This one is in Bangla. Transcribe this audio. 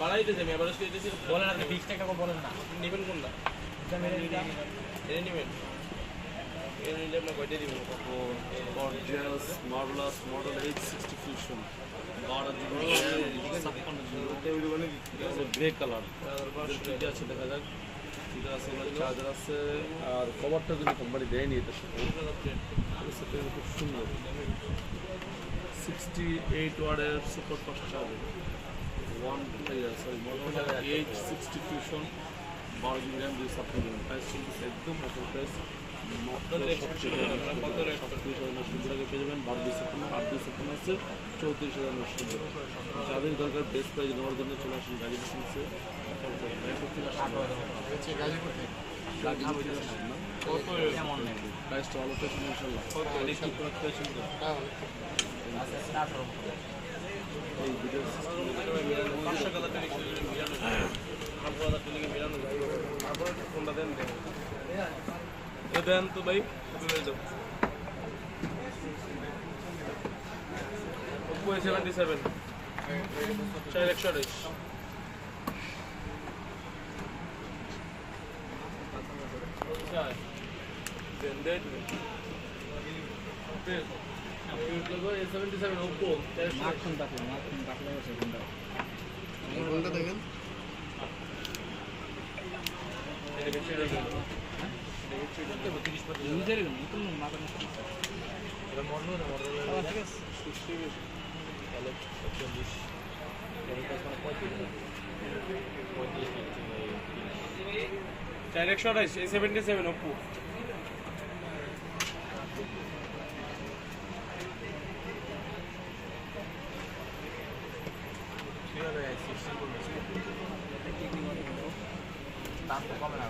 বাড়াই দিতে আমি এভারেজ করে দিতেছি বলেন আপনি 20 টাকা বলেন না নেবেন কোনটা এটা নেবেন এটা নিলে আমরা কয়টা দিব Gorgeous, marvelous, Model H60 Fusion. Grey colour এটা আছে দেখা যাক এটা আছে চার্জার আছে আর কভারটা যদি কোম্পানি দেয়নি এটার সাথে খুব সুন্দর 68 ওয়াটের super fast charger H60 Fusion 12 GB RAM 2 support price চলছে একদম অফার প্রাইস যাদের দরকার বেস্ট প্রাইজ নেওয়ার জন্য চলে আসুন গাড়ি বিজনেসে প্রাইসটা ভালো পেয়েছেন ইনশাল্লাহ এই ভিডিও দেন তো ভাই Oppo A77 4 A77 Oppo কোনটা দেখেন A77 Oppo দাম তো কমে না